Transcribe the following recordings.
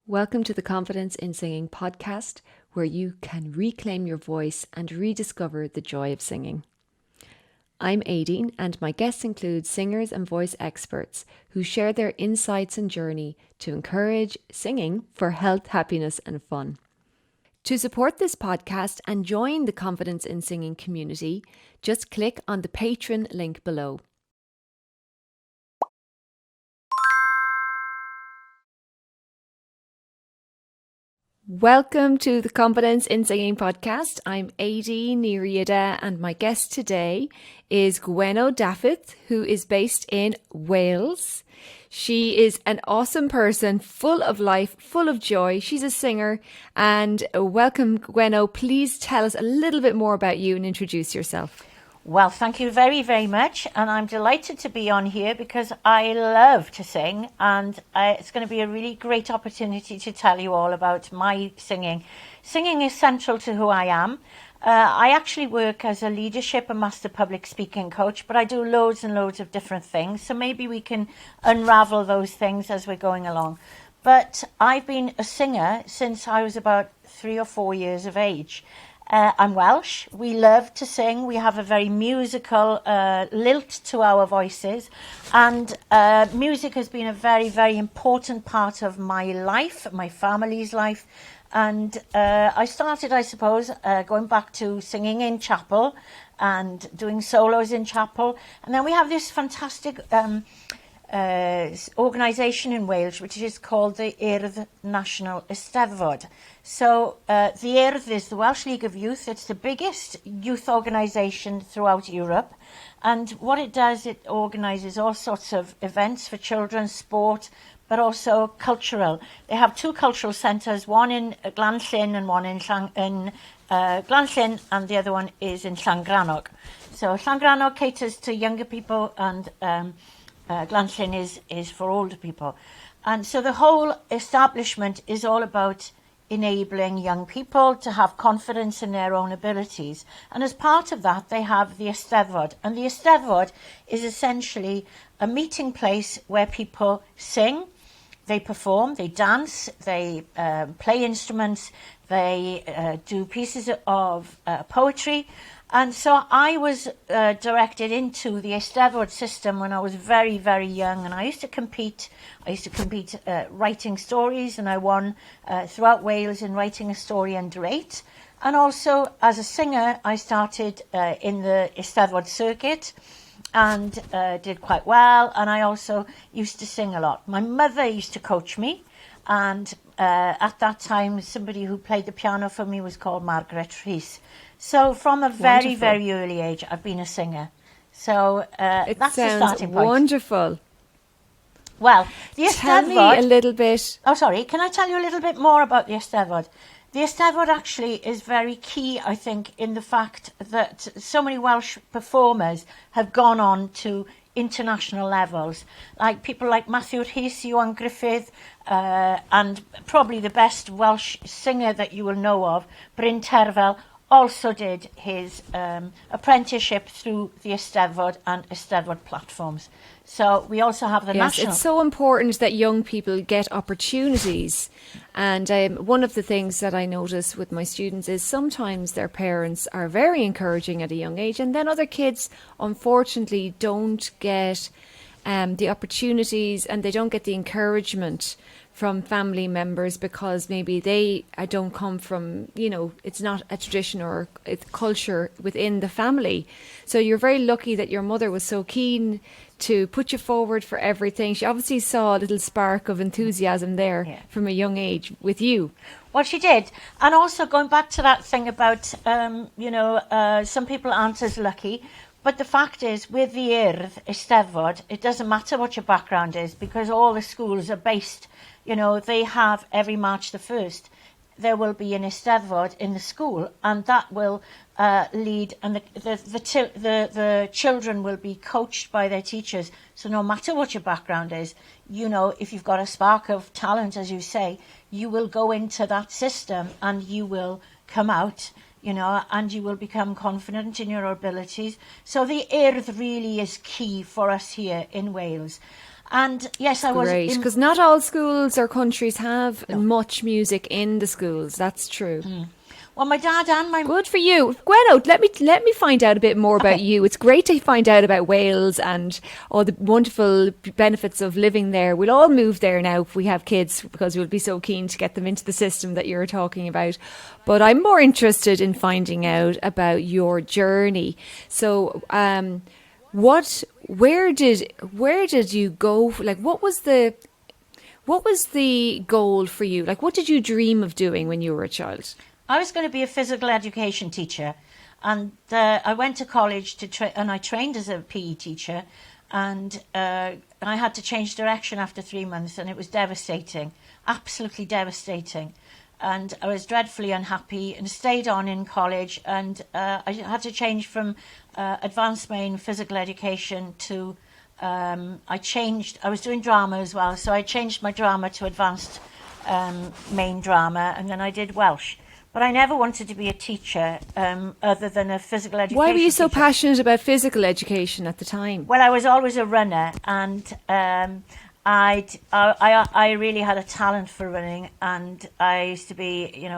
Welcome to the Confidence in Singing podcast, where you can reclaim your voice and rediscover the joy of singing. I'm Aideen, and my guests include singers and voice experts who share their insights and journey to encourage singing for health, happiness, and fun. To support this podcast and join the Confidence in Singing community, just click on the Patreon link below. Welcome to the Confidence in Singing podcast. I'm Aideen Ní Riada, and my guest today is Gwenno Dafydd, who is based in Wales. She is an awesome person, full of life, full of joy. She's a singer, and welcome, Gwenno. Please tell us a little bit more about you and introduce yourself. Well, thank you very, very much. And I'm delighted to be on here because I love to sing, and it's going to be a really great opportunity to tell you all about my singing. Singing is central to who I am. I actually work as a leadership and master public speaking coach, but I do loads and loads of different things. So maybe we can unravel those things as we're going along. But I've been a singer since I was about 3 or 4 years of age. I'm Welsh. We love to sing. We have a very musical lilt to our voices, and music has been a very, very important part of my life, my family's life. And I started, I suppose, going back to singing in chapel and doing solos in chapel. And then we have this fantastic organisation in Wales, which is called the Urdd National Eisteddfod. So the Urdd is the Welsh League of Youth. It's the biggest youth organisation throughout Europe. And what it does, it organises all sorts of events for children, sport, but also cultural. They have 2 cultural centres, one in Llanllyn and one in Llanllyn, and the other one is in Llangrannog. So Llangrannog caters to younger people, and Llanllyn is for older people. And so the whole establishment is all about enabling young people to have confidence in their own abilities. And as part of that, they have the Eisteddfod. And the Eisteddfod is essentially a meeting place where people sing, they perform, they dance, they play instruments, they do pieces of poetry. And so I was directed into the Eisteddfod system when I was very, very young, and I used to compete. Writing stories, and I won throughout Wales in writing a story under 8. And also as a singer, I started in the Eisteddfod circuit and did quite well. And I also used to sing a lot. My mother used to coach me, and at that time, somebody who played the piano for me was called Margaret Rhys. So from a very, wonderful, very early age, I've been a singer. So that's the starting point. Wonderful. Well, the Eisteddfod... Tell me a little bit... Oh, sorry. Can I tell you a little bit more about the Eisteddfod? The Eisteddfod actually is very key, I think, in the fact that so many Welsh performers have gone on to international levels. Like people like Matthew Rhys, Iwan Griffith, and probably the best Welsh singer that you will know of, Bryn Terfel, also did his apprenticeship through the Eisteddfod and Eisteddfod platforms. So we also have the national... Yes, it's so important that young people get opportunities. And one of the things that I notice with my students is sometimes their parents are very encouraging at a young age, and then other kids, unfortunately, don't get the opportunities, and they don't get the encouragement from family members because maybe they don't come from, it's not a tradition or a culture within the family. So you're very lucky that your mother was so keen to put you forward for everything. She obviously saw a little spark of enthusiasm there from a young age with you. Well, she did. And also going back to that thing about, some people aren't as lucky. But the fact is, with the Urdd Eisteddfod, it doesn't matter what your background is, because all the schools are based, they have every March the 1st, there will be an Eisteddfod in the school, and that will lead, and the children will be coached by their teachers. So no matter what your background is, if you've got a spark of talent, as you say, you will go into that system and you will come out, and you will become confident in your abilities. So the Urdd really is key for us here in Wales. And yes, I was... Great, because not all schools or countries have much music in the schools. That's true. Well, my dad and my... Good for you. Gwenno, let me find out a bit more about you. It's great to find out about Wales and all the wonderful benefits of living there. We'll all move there now if we have kids, because we'll be so keen to get them into the system that you're talking about. But I'm more interested in finding out about your journey. So, where did you go? Like, what was the goal for you? Like, what did you dream of doing when you were a child? I was going to be a physical education teacher, and I went to college and I trained as a PE teacher, and I had to change direction after 3 months, and it was devastating, absolutely devastating. And I was dreadfully unhappy and stayed on in college, and I had to change from advanced main physical education to, I was doing drama as well, so I changed my drama to advanced main drama, and then I did Welsh. But I never wanted to be a teacher other than a physical education Why were you so teacher. passionate about physical education at the time? Well, I was always a runner, and I really had a talent for running, and I used to be,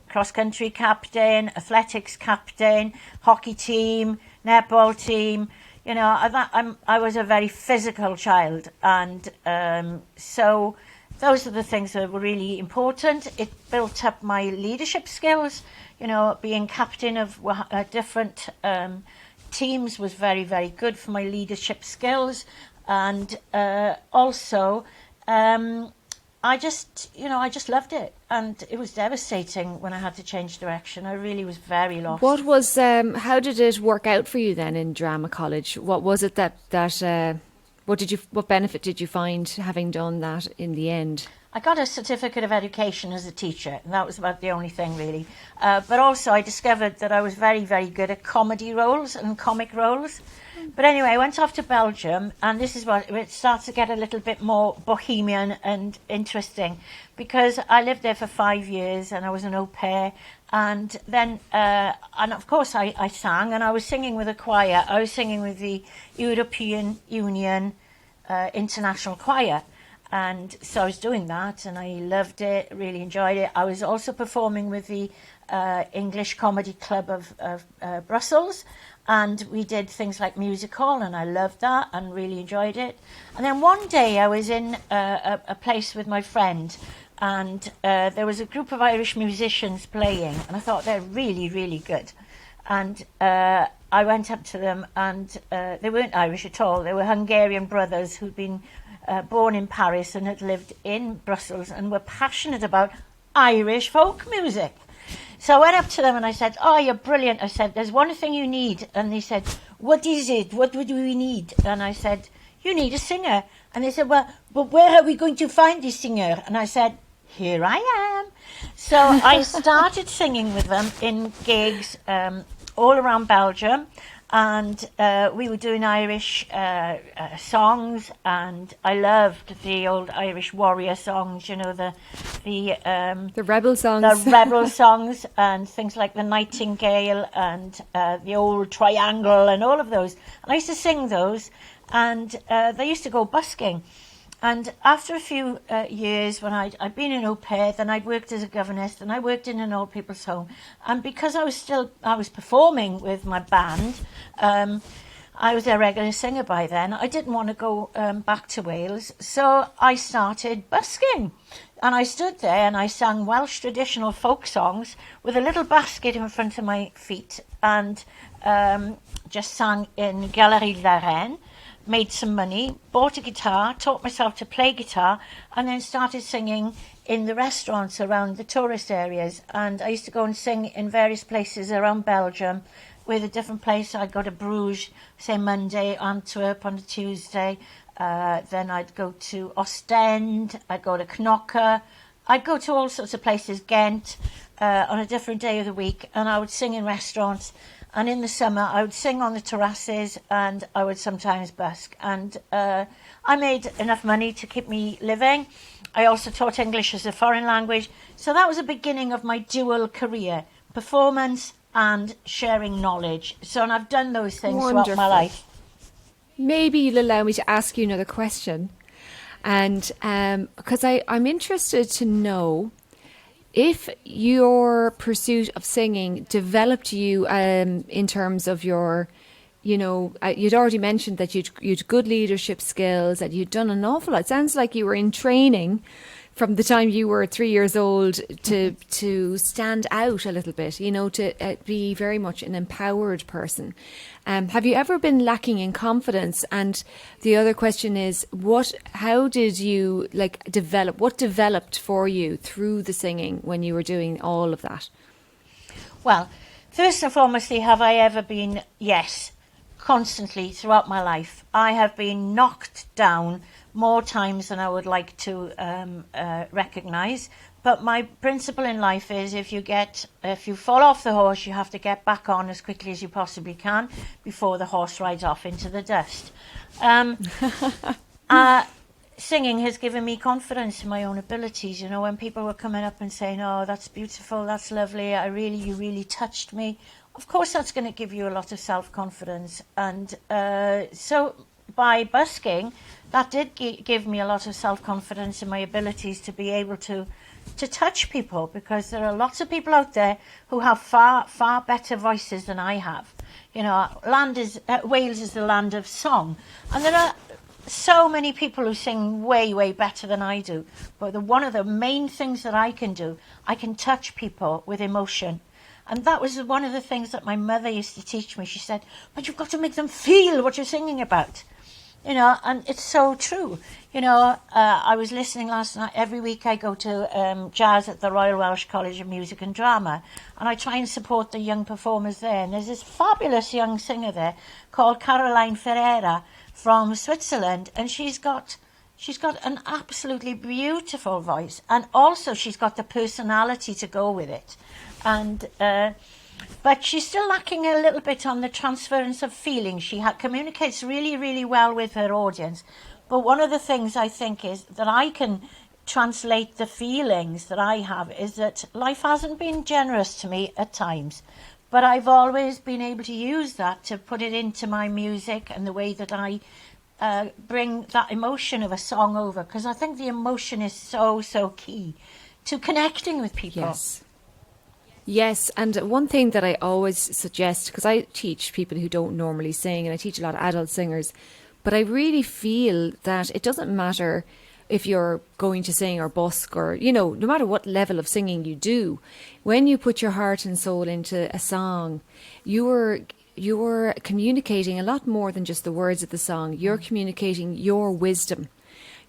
cross-country captain, athletics captain, hockey team, netball team. I was a very physical child, and so those are the things that were really important. It built up my leadership skills. Being captain of different teams was very, very good for my leadership skills. And also, I just loved it. And it was devastating when I had to change direction. I really was very lost. How did it work out for you then in drama college? What was it what benefit did you find having done that in the end? I got a certificate of education as a teacher, and that was about the only thing really. But also I discovered that I was very, very good at comedy roles and comic roles. But anyway, I went off to Belgium, and this is what it starts to get a little bit more bohemian and interesting, because I lived there for 5 years and I was an au pair. And then, and of course I sang, and I was singing with a choir. I was singing with the European Union International Choir. And so I was doing that, and I loved it, really enjoyed it. I was also performing with the English Comedy Club of Brussels, and we did things like musical, and I loved that and really enjoyed it. And then one day I was in a place with my friend, and there was a group of Irish musicians playing, and I thought they're really, really good. And I went up to them, and they weren't Irish at all. They were Hungarian brothers who'd been born in Paris and had lived in Brussels and were passionate about Irish folk music. So I went up to them and I said, "Oh, you're brilliant." I said, "There's one thing you need." And they said, "What is it? What would we need?" And I said, "You need a singer." And they said, "Well, but where are we going to find this singer?" And I said, "Here I am." So I started singing with them in gigs all around Belgium. And we were doing Irish songs, and I loved the old Irish warrior songs, the rebel songs, the rebel songs, and things like the Nightingale and the old Triangle, and all of those. And I used to sing those, and they used to go busking. And after a few years, when I'd been an au pair, then I'd worked as a governess, and I worked in an old people's home. And because I was performing with my band, I was a regular singer by then. I didn't want to go back to Wales, so I started busking. And I stood there and I sang Welsh traditional folk songs with a little basket in front of my feet, and just sang in Galerie de la Reine. Made some money, bought a guitar, taught myself to play guitar, and then started singing in the restaurants around the tourist areas. And I used to go and sing in various places around Belgium, with a different place. I'd go to Bruges, say Monday, Antwerp on a Tuesday. Then I'd go to Ostend, I'd go to Knokke. I'd go to all sorts of places, Ghent, on a different day of the week, and I would sing in restaurants. And in the summer, I would sing on the terraces, and I would sometimes busk. And I made enough money to keep me living. I also taught English as a foreign language. So that was the beginning of my dual career, performance and sharing knowledge. So, and I've done those things throughout my life. Maybe you'll allow me to ask you another question. And because I'm interested to know if your pursuit of singing developed you in terms of your, you'd already mentioned that you'd good leadership skills, that you'd done an awful lot. It sounds like you were in training from the time you were 3 years old to stand out a little bit, to be very much an empowered person. Have you ever been lacking in confidence? And the other question is, how did you develop? What developed for you through the singing when you were doing all of that? Well, first and foremost, have I ever been? Yes, constantly throughout my life. I have been knocked down more times than I would like to recognise. But my principle in life is if you fall off the horse, you have to get back on as quickly as you possibly can before the horse rides off into the dust. Singing has given me confidence in my own abilities. When people were coming up and saying, "Oh, that's beautiful, that's lovely, you really touched me," of course that's going to give you a lot of self-confidence. And so by busking, that did give me a lot of self-confidence in my abilities to be able to touch people, because there are lots of people out there who have far, far better voices than I have. Wales is the land of song, and there are so many people who sing way, way better than I do. But one of the main things that I can do, I can touch people with emotion. And that was one of the things that my mother used to teach me. She said, "But you've got to make them feel what you're singing about." And it's so true. I was listening last night. Every week I go to jazz at the Royal Welsh College of Music and Drama, and I try and support the young performers there. And there's this fabulous young singer there called Caroline Ferreira from Switzerland, and she's got an absolutely beautiful voice, and also she's got the personality to go with it. And but she's still lacking a little bit on the transference of feelings. She communicates really, really well with her audience. But one of the things I think is that I can translate the feelings that I have is that life hasn't been generous to me at times. But I've always been able to use that to put it into my music and the way that I bring that emotion of a song over. Because I think the emotion is so, so key to connecting with people. Yes, and one thing that I always suggest, because I teach people who don't normally sing, and I teach a lot of adult singers, but I really feel that it doesn't matter if you're going to sing or busk or, no matter what level of singing you do, when you put your heart and soul into a song, you're communicating a lot more than just the words of the song. You're communicating your wisdom.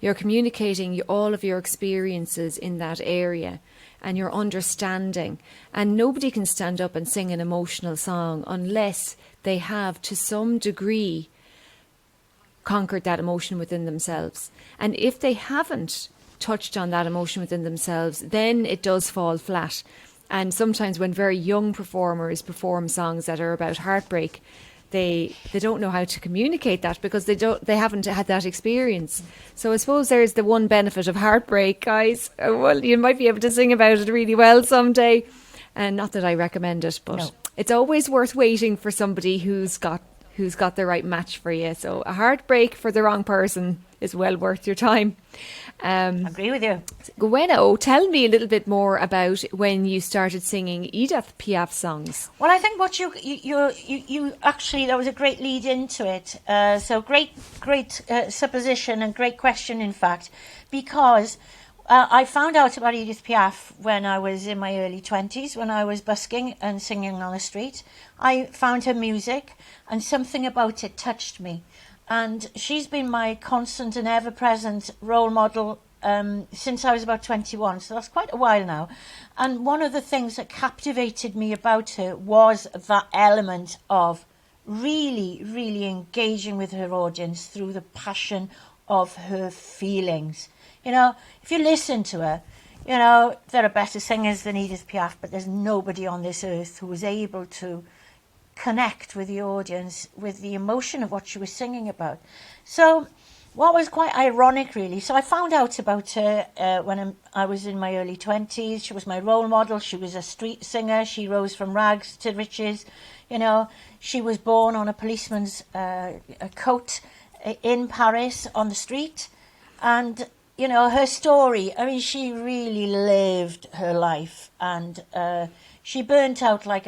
You're communicating all of your experiences in that area and your understanding. And nobody can stand up and sing an emotional song unless they have, to some degree, conquered that emotion within themselves. And if they haven't touched on that emotion within themselves, then it does fall flat. And sometimes when very young performers perform songs that are about heartbreak, they don't know how to communicate that because they haven't had that experience. So I suppose there's the one benefit of heartbreak, guys. Well, you might be able to sing about it really well someday. And not that I recommend it, but It's always worth waiting for somebody who's got the right match for you. So a heartbreak for the wrong person is well worth your time. Agree with you. Gwenno, tell me a little bit more about when you started singing Edith Piaf songs. Well, I think what you actually, that was a great lead into it. So great supposition and great question, in fact, because I found out about Edith Piaf when I was in my early 20s, when I was busking and singing on the street. I found her music and something about it touched me. And she's been my constant and ever-present role model since I was about 21, so that's quite a while now. And one of the things that captivated me about her was that element of really, really engaging with her audience through the passion of her feelings. If you listen to her, there are better singers than Edith Piaf, but there's nobody on this earth who was able to connect with the audience with the emotion of what she was singing about. So what was quite ironic, really, so I found out about her when I was in my early 20s. She was my role model. She was a street singer. She rose from rags to riches. She was born on a policeman's coat in Paris on the street. And, you know, her story, I mean, she really lived her life, and she burnt out like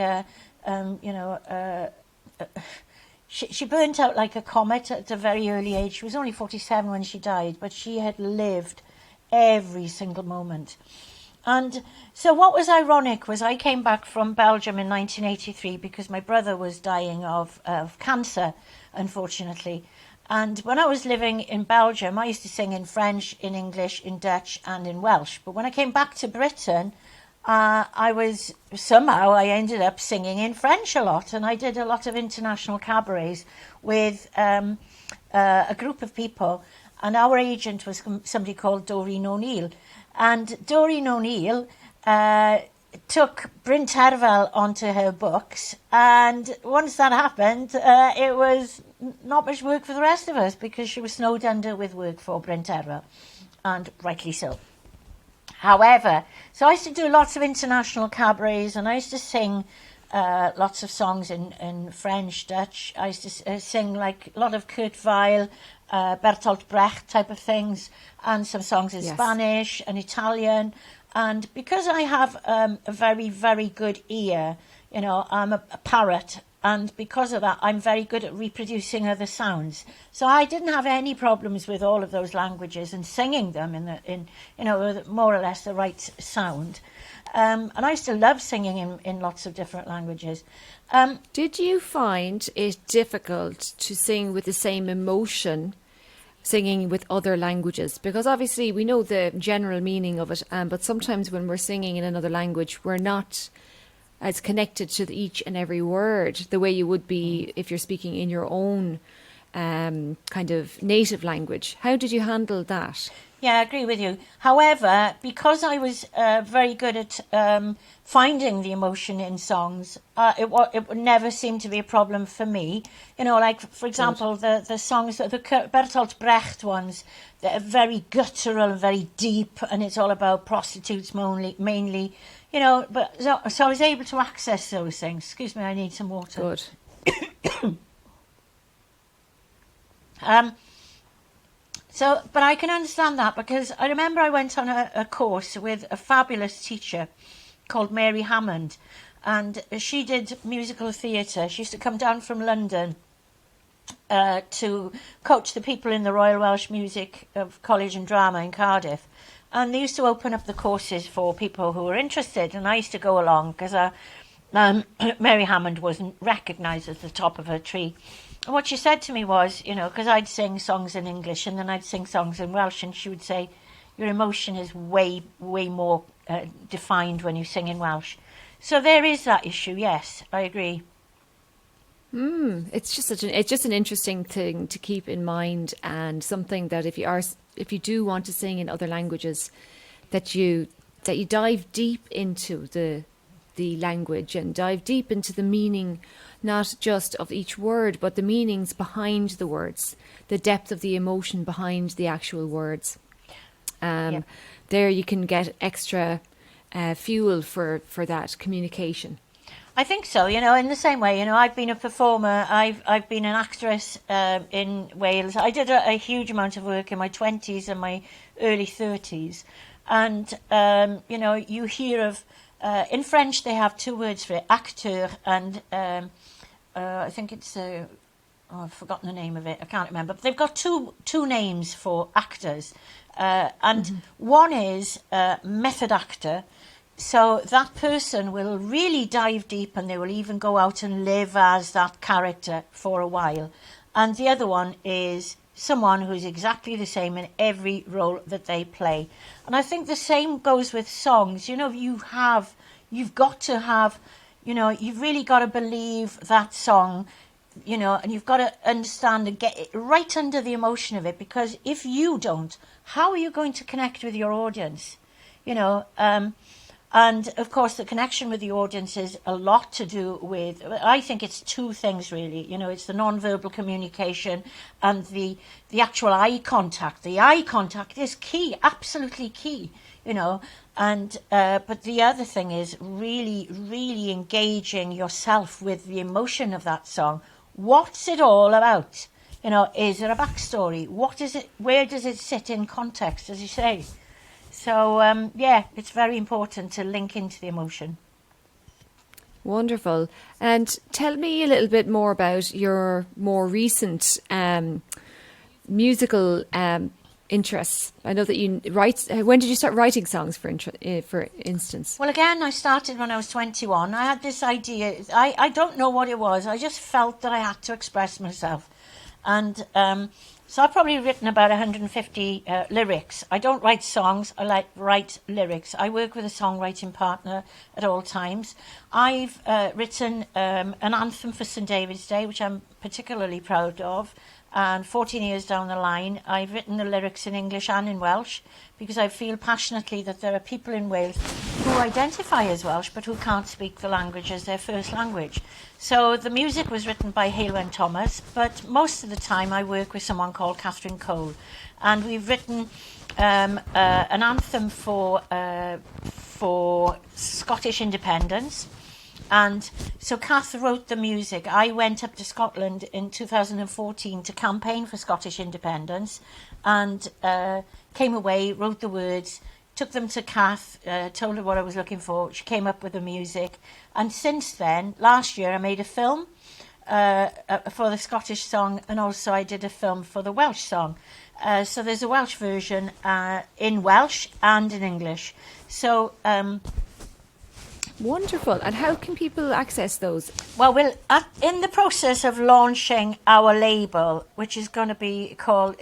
she burnt out like a comet at a very early age. She was only 47 when she died, but she had lived every single moment. And so what was ironic was I came back from Belgium in 1983 because my brother was dying of cancer, unfortunately. And when I was living in Belgium, I used to sing in French, in English, in Dutch and in Welsh. But when I came back to Britain, I ended up singing in French a lot. And I did a lot of international cabarets with a group of people. And our agent was somebody called Doreen O'Neill. And Doreen O'Neill took Bryn Terfel onto her books, and once that happened, it was not much work for the rest of us because she was snowed under with work for Bryn Terfel, and rightly so. However, so I used to do lots of international cabarets, and I used to sing lots of songs in French, Dutch. I used to sing like a lot of Kurt Weill, Bertolt Brecht type of things, and some songs in Spanish and Italian. And because I have a very, very good ear, you know, I'm a parrot, and because of that, I'm very good at reproducing other sounds. So I didn't have any problems with all of those languages and singing them in with more or less the right sound. And I used to love singing in lots of different languages. Did you find it difficult to sing with the same emotion singing with other languages? Because obviously we know the general meaning of it, but sometimes when we're singing in another language, we're not as connected to each and every word the way you would be if you're speaking in your own kind of native language. How did you handle that? Yeah, I agree with you. However, because I was very good at finding the emotion in songs, it would never seem to be a problem for me. You know, like, for example, the songs, the Bertolt Brecht ones, they're very guttural and very deep, and it's all about prostitutes mainly. You know, but so I was able to access those things. Excuse me, I need some water. Good. But I can understand that because I remember I went on a course with a fabulous teacher called Mary Hammond, and she did musical theatre. She used to come down from London to coach the people in the Royal Welsh Music College and Drama in Cardiff. And they used to open up the courses for people who were interested, and I used to go along because Mary Hammond wasn't recognised at the top of her tree. And what she said to me was, you know, because I'd sing songs in English and then I'd sing songs in Welsh, and she would say, your emotion is way, way more defined when you sing in Welsh. So there is that issue, yes, I agree. It's just an interesting thing to keep in mind, and something that if you do want to sing in other languages, that you dive deep into the language and dive deep into the meaning, not just of each word, but the meanings behind the words, the depth of the emotion behind the actual words. There you can get extra fuel for that communication. I think so, you know, in the same way, you know, I've been a performer, I've been an actress in Wales. I did a huge amount of work in my 20s and my early 30s. And, you know, you hear of, in French they have two words for it, acteur, and I think it's, I've forgotten the name of it, I can't remember. But they've got two names for actors. And one is method actor. So that person will really dive deep, and they will even go out and live as that character for a while. And the other one is someone who's exactly the same in every role that they play. And I think the same goes with songs. You know, you've got to have, you know, you've really got to believe that song, you know, and you've got to understand and get it right under the emotion of it, because if you don't, how are you going to connect with your audience? You know, and of course the connection with the audience is a lot to do with, I think it's two things really, you know, it's the non-verbal communication and the actual eye contact. The eye contact is key, absolutely key, you know, and but the other thing is really, really engaging yourself with the emotion of that song. What's it all about? You know, is there a backstory? What is it? Where does it sit in context, as you say? So, yeah, it's very important to link into the emotion. Wonderful. And tell me a little bit more about your more recent musical interests. I know that you write. When did you start writing songs, for instance? Well, again, I started when I was 21. I had this idea. I don't know what it was. I just felt that I had to express myself. And so I've probably written about 150 lyrics. I don't write songs. I write lyrics. I work with a songwriting partner at all times. I've written an anthem for St David's Day, which I'm particularly proud of. And 14 years down the line, I've written the lyrics in English and in Welsh because I feel passionately that there are people in Wales who identify as Welsh but who can't speak the language as their first language. So the music was written by Heilwen Thomas, but most of the time I work with someone called Catherine Cole. And we've written an anthem for Scottish independence. And so Kath wrote the music. I went up to Scotland in 2014 to campaign for Scottish independence and came away, wrote the words, took them to Kath, told her what I was looking for. She came up with the music. And since then, last year, I made a film for the Scottish song, and also I did a film for the Welsh song. So there's a Welsh version in Welsh and in English. So... Wonderful. And how can people access those? Well, we're in the process of launching our label, which is going to be called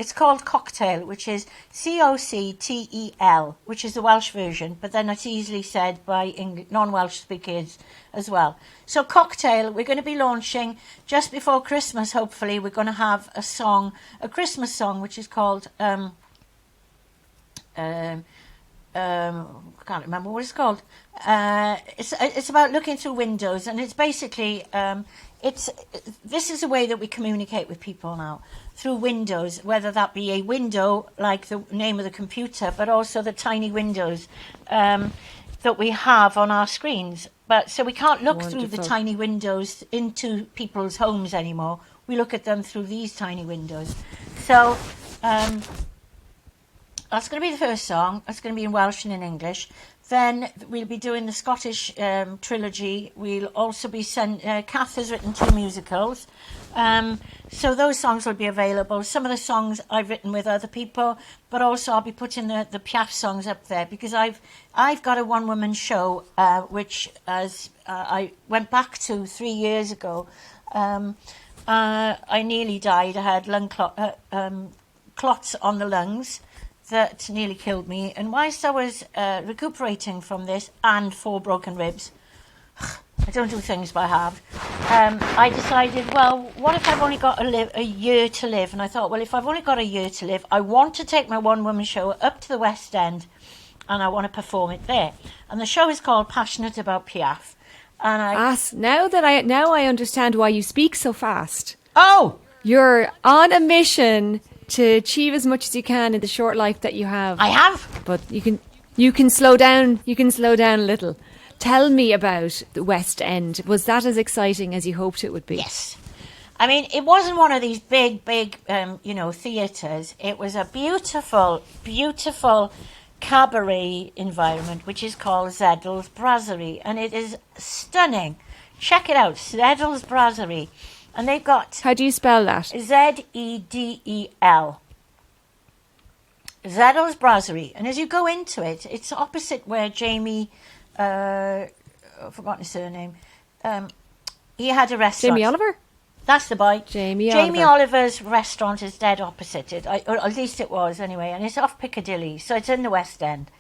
Cocktail, which is Coctel, which is the Welsh version, but then it's easily said by non-Welsh speakers as well. So Cocktail, we're going to be launching just before Christmas, hopefully. We're going to have a Christmas song, which is called... I can't remember what it's called. It's about looking through windows, and it's basically this is a way that we communicate with people now through windows, whether that be a window like the name of the computer, but also the tiny windows that we have on our screens. But so we can't look through the tiny windows into people's homes anymore. We look at them through these tiny windows. So. That's going to be the first song. That's going to be in Welsh and in English. Then we'll be doing the Scottish trilogy. We'll also be Kath has written 2 musicals. So those songs will be available. Some of the songs I've written with other people, but also I'll be putting the Piaf songs up there because I've got a one-woman show, which I went back to 3 years ago. I nearly died. I had lung clots on the lungs that nearly killed me, and whilst I was recuperating from this and 4 broken ribs, I don't do things by half, I decided, well, what if I've only got a year to live? And I thought, well, if I've only got a year to live, I want to take my one-woman show up to the West End and I want to perform it there. And the show is called Passionate About Piaf. And now I understand why you speak so fast. Oh! You're on a mission to achieve as much as you can in the short life that you have. I have. But you can slow down. You can slow down a little. Tell me about the West End. Was that as exciting as you hoped it would be? Yes. I mean, it wasn't one of these big, theatres. It was a beautiful, beautiful cabaret environment, which is called Zeddle's Brasserie. And it is stunning. Check it out, Zeddle's Brasserie. And they've got... How do you spell that? Zeddel. Zeddle's Brasserie. And as you go into it, it's opposite where Jamie... I've forgotten his surname. He had a restaurant. Jamie Oliver? That's the boy. Jamie Oliver's restaurant is dead opposite it. Or at least it was, anyway. And it's off Piccadilly. So it's in the West End.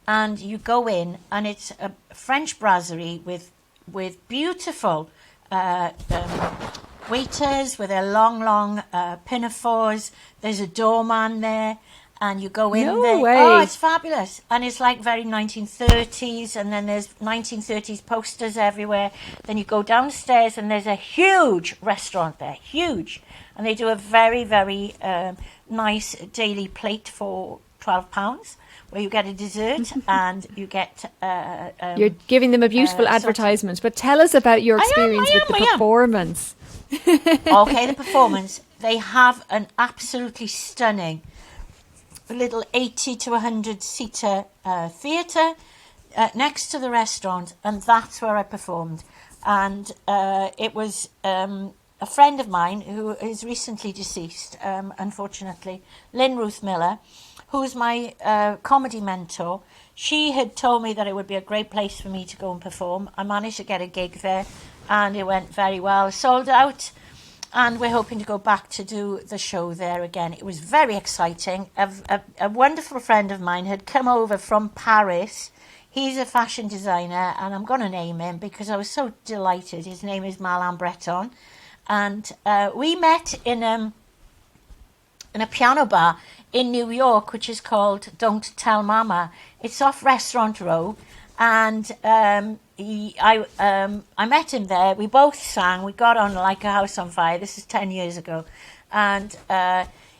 And you go in, and it's a French brasserie with beautiful... waiters with their long pinafores. There's a doorman there, and you go in there. Way. Oh, it's fabulous. And it's like very 1930s, and then there's 1930s posters everywhere. Then you go downstairs, and there's a huge restaurant there, huge. And they do a very, very nice daily plate for £12, where you get a dessert and you get... You're giving them a beautiful advertisement, but tell us about your experience with the performance. Okay, the performance. they have an absolutely stunning little 80 to 100 seater theatre next to the restaurant, and that's where I performed. And it was a friend of mine who is recently deceased, unfortunately, Lynn Ruth Miller, who's my comedy mentor. She had told me that it would be a great place for me to go and perform. I managed to get a gig there, and it went very well. Sold out, and we're hoping to go back to do the show there again. It was very exciting. A wonderful friend of mine had come over from Paris. He's a fashion designer, and I'm going to name him because I was so delighted. His name is Malan Breton. And we met in a piano bar in New York, which is called Don't Tell Mama. It's off Restaurant Row. And I met him there. We both sang. We got on like a house on fire. This is 10 years ago. And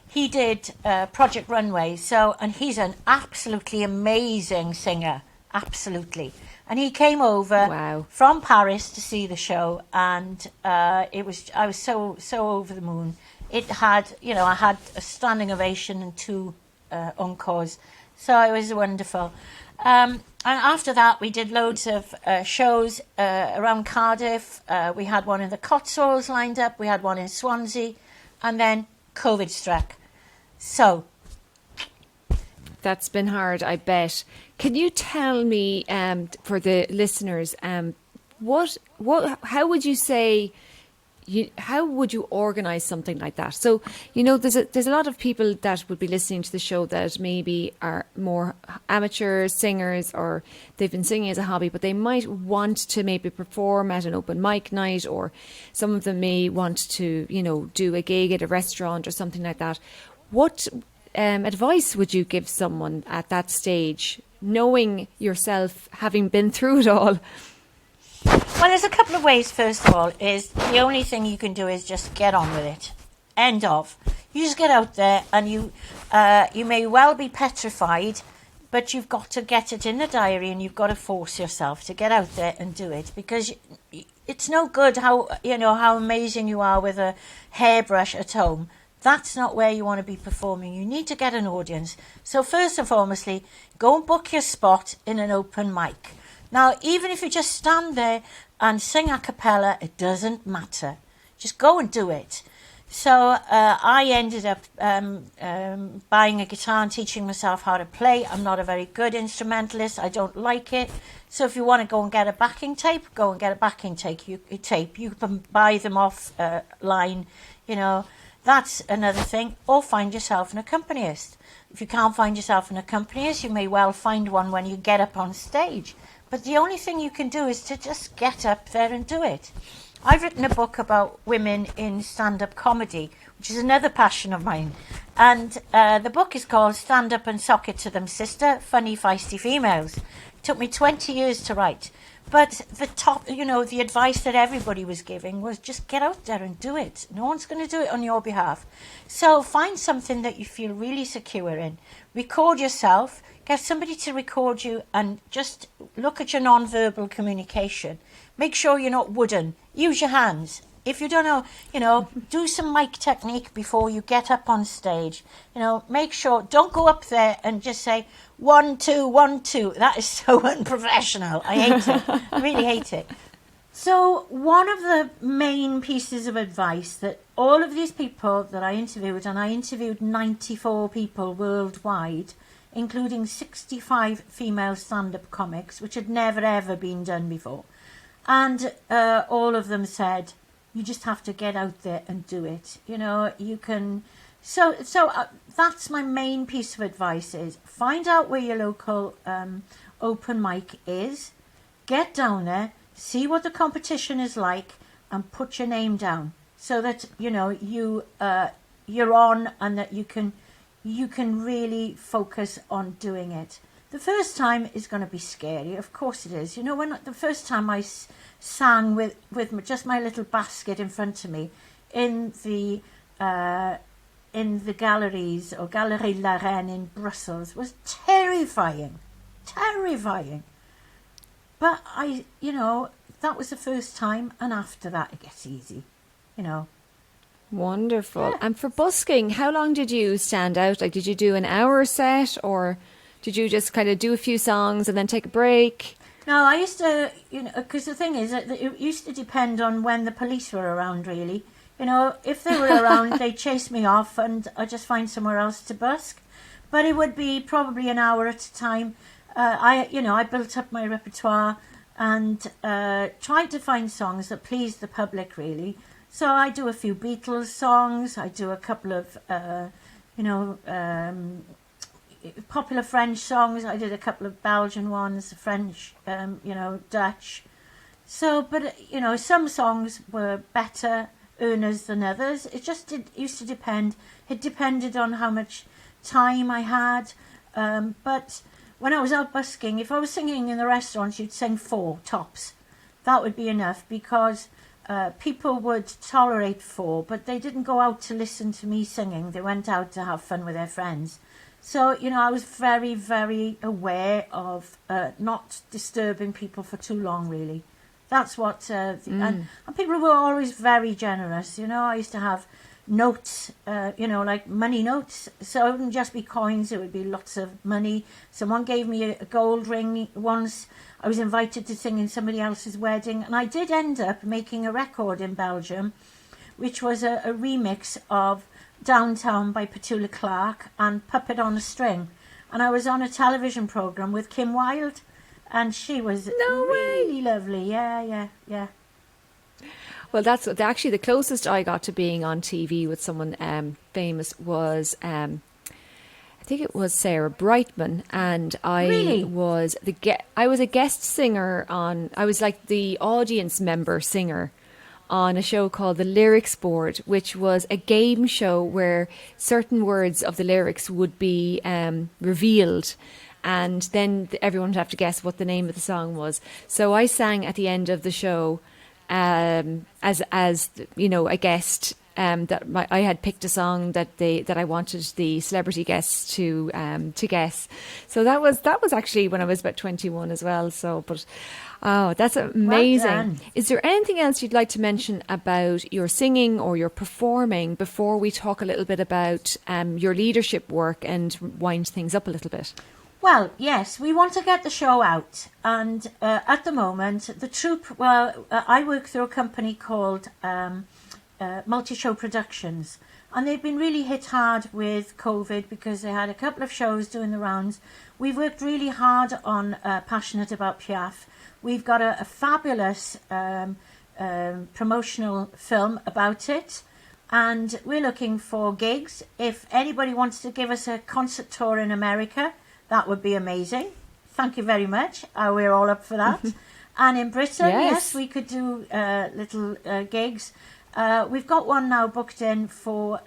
he did Project Runway. And he's an absolutely amazing singer. Absolutely. And he came over from Paris to see the show, and I was so over the moon. It had, I had a standing ovation and 2 encores, so it was wonderful. And after that, we did loads of shows around Cardiff. We had one in the Cotswolds lined up. We had one in Swansea, and then COVID struck. So that's been hard, I bet. Can you tell me, for the listeners, how would you say, how would you organise something like that? So, there's a lot of people that would be listening to the show that maybe are more amateur singers, or they've been singing as a hobby, but they might want to maybe perform at an open mic night, or some of them may want to, do a gig at a restaurant or something like that. What advice would you give someone at that stage, knowing yourself, having been through it all? Well, there's a couple of ways. First of all, is the only thing you can do is just get on with it. End of. You just get out there, and you may well be petrified, but you've got to get it in the diary, and you've got to force yourself to get out there and do it, because it's no good how amazing you are with a hairbrush at home. That's not where you want to be performing. You need to get an audience. So first and foremostly, go and book your spot in an open mic. Now, even if you just stand there and sing a cappella, it doesn't matter. Just go and do it. So I ended up buying a guitar and teaching myself how to play. I'm not a very good instrumentalist. I don't like it. So if you want to go and get a backing tape, go and get a backing tape. You can buy them off line, That's another thing. Or find yourself an accompanist. If you can't find yourself an accompanist, you may well find one when you get up on stage. But the only thing you can do is to just get up there and do it. I've written a book about women in stand-up comedy, which is another passion of mine. And the book is called Stand Up and Sock It to Them, Sister, Funny Feisty Females. It took me 20 years to write. But the advice that everybody was giving was just get out there and do it. No one's going to do it on your behalf. So find something that you feel really secure in. Record yourself. Get somebody to record you, and just look at your non-verbal communication. Make sure you're not wooden. Use your hands. If you don't know, do some mic technique before you get up on stage. Make sure, don't go up there and just say, 1, 2, 1, 2. That is so unprofessional. I hate it. I really hate it. So one of the main pieces of advice that all of these people that I interviewed, and I interviewed 94 people worldwide, including 65 female stand-up comics, which had never ever been done before. And all of them said, you just have to get out there and do it. You can... So that's my main piece of advice is find out where your local open mic is, get down there, see what the competition is like, and put your name down so that, you're on, and that you can really focus on doing it. The first time is going to be scary, of course it is. When the first time I sang with just my little basket in front of me in the galleries, or Galerie La Reine in Brussels, was terrifying. But that was the first time, and after that it gets easy. Wonderful. Yeah. And for busking, how long did you stand out? Like, did you do an hour set, or did you just kind of do a few songs and then take a break? No, I used to, because the thing is that it used to depend on when the police were around, really. If they were around, they'd chase me off and I'd just find somewhere else to busk. But it would be probably an hour at a time. I built up my repertoire and tried to find songs that pleased the public, really. So I do a few Beatles songs. I do a couple of, popular French songs. I did a couple of Belgian ones, French, Dutch. So, but, some songs were better earners than others. It just used to depend. It depended on how much time I had. But when I was out busking, if I was singing in the restaurants, you'd sing 4 tops. That would be enough, because people would tolerate 4, but they didn't go out to listen to me singing. They went out to have fun with their friends. So, I was very, very aware of not disturbing people for too long, really. That's what... and people were always very generous. I used to have notes, like money notes. So it wouldn't just be coins, it would be lots of money. Someone gave me a gold ring once. I was invited to sing in somebody else's wedding. And I did end up making a record in Belgium, which was a remix of Downtown by Petula Clark and Puppet on a String. And I was on a television programme with Kim Wilde, and she was really lovely. Yeah. Well, that's actually the closest I got to being on TV with someone famous was, I think it was Sarah Brightman, and I was a guest singer I was like the audience member singer on a show called The Lyrics Board, which was a game show where certain words of the lyrics would be revealed, and then everyone would have to guess what the name of the song was. So I sang at the end of the show as a guest. I had picked a song that I wanted the celebrity guests to guess. So that was actually when I was about 21 as well. So, but that's amazing. Well, is there anything else you'd like to mention about your singing or your performing before we talk a little bit about your leadership work and wind things up a little bit? Well, yes, we want to get the show out, and at the moment, the troupe, I work through a company called Multi-Show Productions, and they've been really hit hard with COVID because they had a couple of shows doing the rounds. We've worked really hard on Passionate About Piaf. We've got a fabulous promotional film about it, and we're looking for gigs. If anybody wants to give us a concert tour in America, that would be amazing. Thank you very much. We're all up for that. And in Britain, yes, we could do little gigs. We've got one now booked in for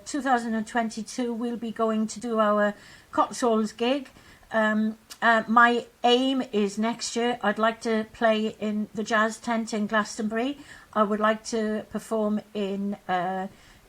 2022. We'll be going to do our Cotswolds gig. My aim is next year I'd like to play in the Jazz Tent in Glastonbury. I would like to perform in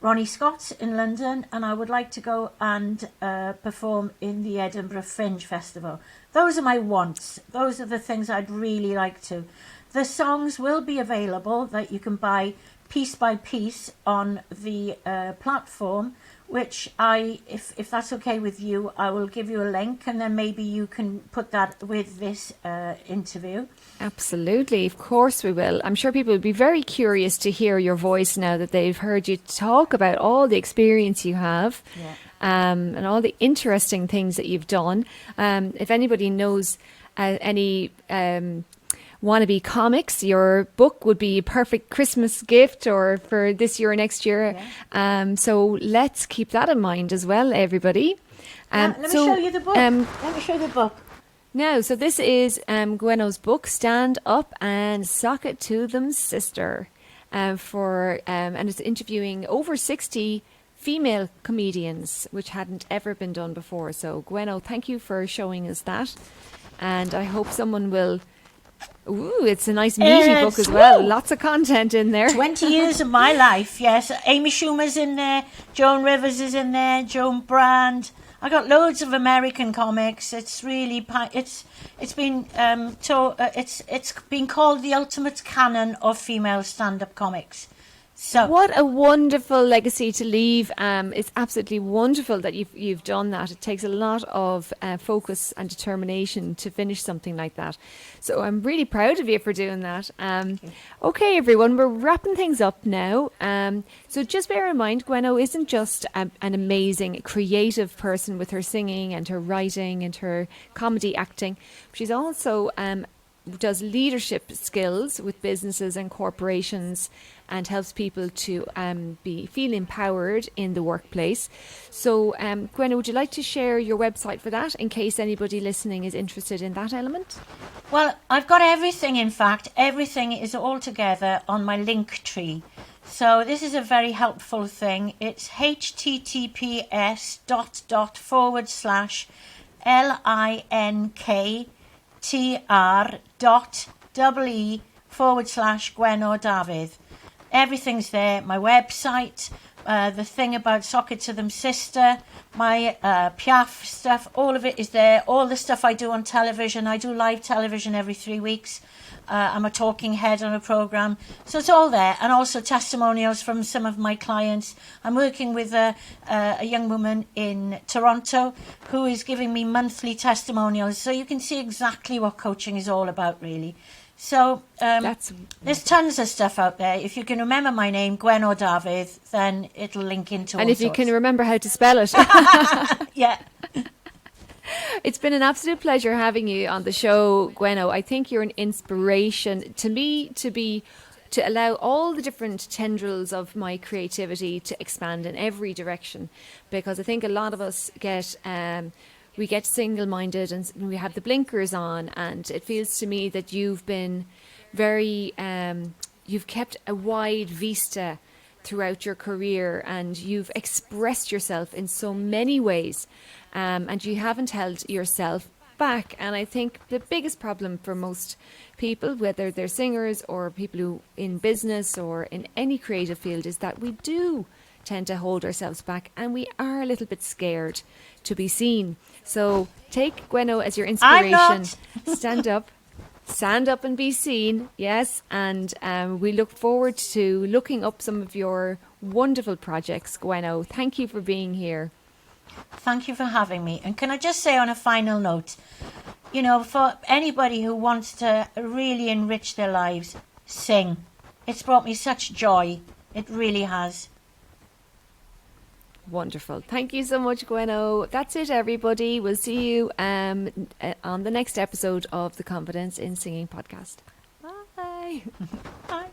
Ronnie Scott's in London, and I would like to go and perform in the Edinburgh Fringe Festival. Those are my wants. Those are the things I'd really like to. The songs will be available that you can buy piece by piece on the platform, which if that's okay with you, I will give you a link, and then maybe you can put that with this interview. Absolutely, of course we will. I'm sure people will be very curious to hear your voice now that they've heard you talk about all the experience you have, and all the interesting things that you've done. If anybody knows any wannabe comics, your book would be a perfect Christmas gift or for this year or next year. So let's keep that in mind as well, everybody. Let me show you the book. Let me show you the book. Now, so this is Gwenno's book, Stand Up and Sock It to Them, Sister, and it's interviewing over 60 female comedians, which hadn't ever been done before. So, Gwenno, thank you for showing us that, and I hope someone will. Ooh, it's a nice meaty book as well. Lots of content in there. 20 years of my life, yes. Amy Schumer's in there, Joan Rivers is in there, Joan Brand. I got loads of American comics. It's really it's been it's been called the ultimate canon of female stand-up comics. So what a wonderful legacy to leave. It's absolutely wonderful that you've done that. It takes a lot of focus and determination to finish something like that. So I'm really proud of you for doing that. Okay, everyone, we're wrapping things up now. So just bear in mind, Gwenno isn't just an amazing creative person with her singing and her writing and her comedy acting. She's also does leadership skills with businesses and corporations and helps people to feel empowered in the workplace. So, Gwenno, would you like to share your website for that in case anybody listening is interested in that element? Well, I've got everything, in fact. Everything is all together on my link tree. So this is a very helpful thing. It's https://linktr.ee/Gwenno Dafydd. Everything's there. My website, the thing about Sock It to Them Sister, my Piaf stuff, all of it is there. All the stuff I do on television. I do live television every 3 weeks. I'm a talking head on a programme. So it's all there. And also testimonials from some of my clients. I'm working with a young woman in Toronto who is giving me monthly testimonials. So you can see exactly what coaching is all about, really. So there's tons of stuff out there. If you can remember my name, Gwenno Dafydd, then it'll link into all And if you sorts. can remember how to spell it. Yeah. It's been an absolute pleasure having you on the show, Gwenno. I think you're an inspiration to me to allow all the different tendrils of my creativity to expand in every direction, because I think a lot of us get single-minded and we have the blinkers on, and it feels to me that you've been very you've kept a wide vista throughout your career, and you've expressed yourself in so many ways, and you haven't held yourself back. And I think the biggest problem for most people, whether they're singers or people who in business or in any creative field, is that we do tend to hold ourselves back and we are a little bit scared to be seen. So take Gwenno as your inspiration. Stand up and be seen. Yes. And we look forward to looking up some of your wonderful projects, Gwenno. Thank you for being here. Thank you for having me. And can I just say on a final note, you know, for anybody who wants to really enrich their lives, sing. It's brought me such joy. It really has. Wonderful. Thank you so much, Gwenno. That's it, everybody. We'll see you on the next episode of the Confidence in Singing podcast. Bye. Bye.